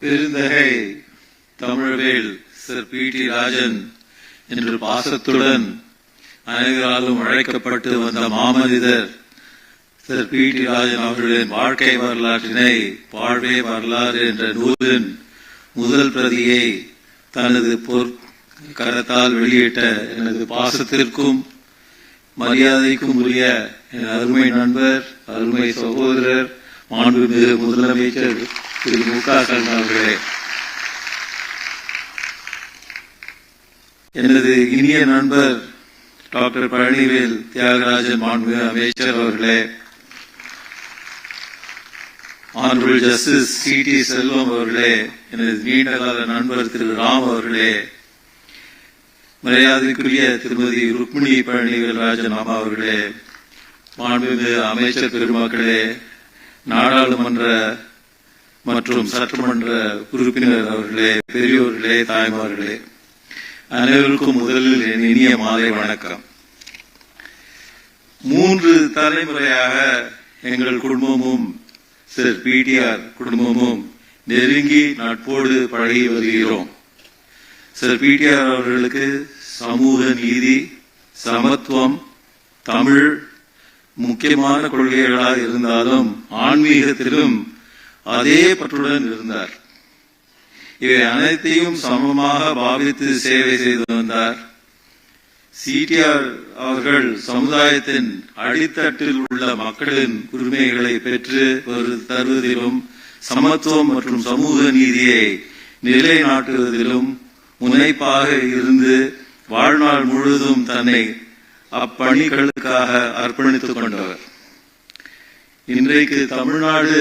பெருந்தகை Tamilvel sir PT. Rajan என்று பாசத்துடன் அனைவராலும் அழைக்கப்பட்டு வந்த மாமனிதர் சர் பி.டி. ராஜன் அவர்களின் வாழ்க்கை வரலாற்றினை வாழ்வே வரலாறு என்ற நூலின் முதல் பிரதியை தனது கரத்தால் வெளியிட்ட எனது பாசத்திற்கும் மரியாதைக்கும் உரிய என் அருமை நண்பர், அருமை சகோதரர், மாண்புமிகு முதலமைச்சர் திரு மு க ஸ்டாலின் அவர்களே, எனது இனிய நண்பர் டாக்டர் பழனிவேல் தியாகராஜன் மாண்புமிகு அமைச்சர் அவர்களே, ஆனரபிள் ஜஸ்டிஸ் சி.டி. செல்வம் அவர்களே, எனது நீண்டகால நண்பர் திரு ராம் அவர்களே, மரியாதைக்குரிய திருமதி ருக்மிணி பழனிவேல் ராஜன் அம்மா அவர்களே, மாண்புமிகு அமைச்சர் பெருமக்களே, நாடாளுமன்ற மற்றும் சட்டமன்ற உறுப்பினர் அவர்களே, பெரியோர்களே, தாய்மார்களே, அனைவருக்கும் முதலில் என் இனிய மாலை வணக்கம். 3 தலைமுறையாக எங்கள் குடும்பமும் சர் பி.டி.ஆர். குடும்பமும் நெருங்கி நட்போடு பழகி வருகிறோம். சர் பி.டி.ஆர். அவர்களுக்கு சமூக நீதி, சமத்துவம், தமிழ் முக்கியமான கொள்கைகளாக இருந்தாலும் ஆன்மீகத்திலும் அதே பற்றுடன் இருந்தார். இவை அனைத்தையும் சமமாக பாவித்து சேவை செய்து வந்தார். சி.டி.ஆர். அவர்கள் சமுதாயத்தின் அடித்தட்டில் உள்ள மக்களின் உரிமைகளை பெற்று தருவதிலும் சமத்துவம் மற்றும் சமூக நீதியை நிலைநாட்டுவதிலும் முனைப்பாக இருந்து வாழ்நாள் முழுவதும் தன்னை அப்பணிகளுக்காக அர்ப்பணித்துக் கொண்டவர். இன்றைக்கு தமிழ்நாடு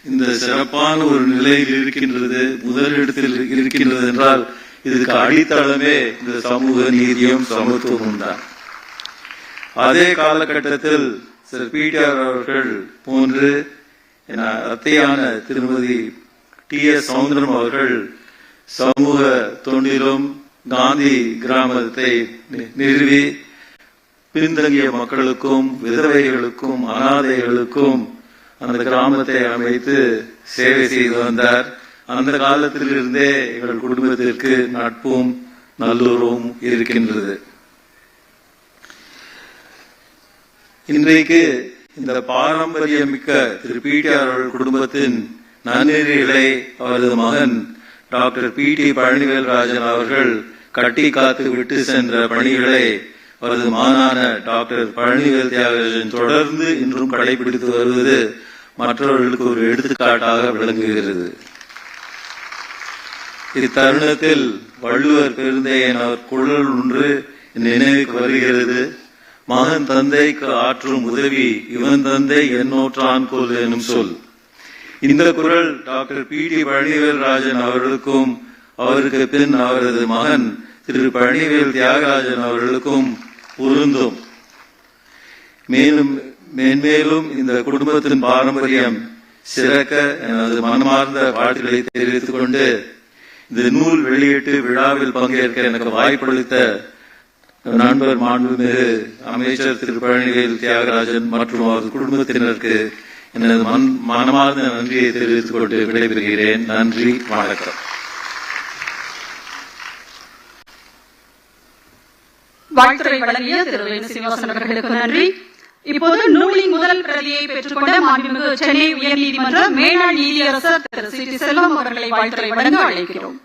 இந்த சிறப்பான ஒரு நிலையில் இருக்கின்றது, முதலிடத்தில் இருக்கின்றது என்றால் இதுக்கு அடித்தளமே இந்த சமூக நீதியும் சமத்துவமும் தான். அதே காலகட்டத்தில் சர் பி.டி.ஆர். அவர்கள் போன்று அத்தையான திருமதி டி.எஸ். சவுந்தரம் அவர்கள் சமூக தொண்டிலும் காந்தி கிராமத்தை நிறுவி பின்தங்கிய மக்களுக்கும், விதவைகளுக்கும், அனாதைகளுக்கும் அந்த கிராமத்தை அமைத்து சேவை செய்து வந்தார். அந்த காலத்திலிருந்தே எங்கள் குடும்பத்திற்கு நட்பும் நல்லுறவும் இருக்கின்றது. இன்றைக்கு இந்த பாரம்பரியமிக்க திரு பி.டி.ஆர். குடும்பத்தின் நன்னெறிகளை அவரது மகன் டாக்டர் பி.டி. பழனிவேல் ராஜன் அவர்கள் கட்டி காத்து விட்டு சென்ற பணிகளை அவரது மகனான டாக்டர் பழனிவேல் தியாகராஜன் தொடர்ந்து இன்றும் கடைபிடித்து வருவது மற்றவர்களுக்கு ஒரு எடுத்துக்காட்டாக விளங்குகிறது. இத்தருணத்தில் வள்ளுவர் பெருந்தையன் அவர் குரல் ஒன்று நினைவுக்கு வருகிறது. மகன் தந்தைக்கு ஆற்றும் உதவி இவன் தந்தை என்னோற்றான் கொல் எனும் சொல். இந்த குரல் டாக்டர் பி.டி. பழனிவேல் ராஜன் அவர்களுக்கும் அவருக்கு பின் அவரது மகன் திரு பழனிவேல் தியாகராஜன் அவர்களுக்கும் பொருந்தும். மேன்மேலும் இந்த குடும்பத்தின் பாரம்பரியம் சிறக்க எனது மனமார்ந்த வாழ்த்துக்களை தெரிவித்துக் கொண்டு இந்த நூல் வெளியீட்டு விழாவில் பங்கேற்க எனக்கு வாய்ப்பளித்த நண்பர் மாண்புமிகு அமைச்சர் திரு பழனிவேல் தியாகராஜன் மற்றும் அவரது குடும்பத்தினருக்கு எனது மனமார்ந்த நன்றியை தெரிவித்துக் கொண்டு விடைபெறுகிறேன். நன்றி, வணக்கம். வாழ்த்துறை வழங்கிய திரு சீனிவாசன் அவர்களுக்கு நன்றி. இப்போது நூலின் முதல் பிரதியை பெற்றுக்கொண்ட மாண்புமிகு சென்னை உயர்நீதிமன்ற மேலாள் நீதியரசர் திரு சி.டி. செல்வம் அவர்களை வாழ்த்துறை வழங்க அழைக்கிறோம்.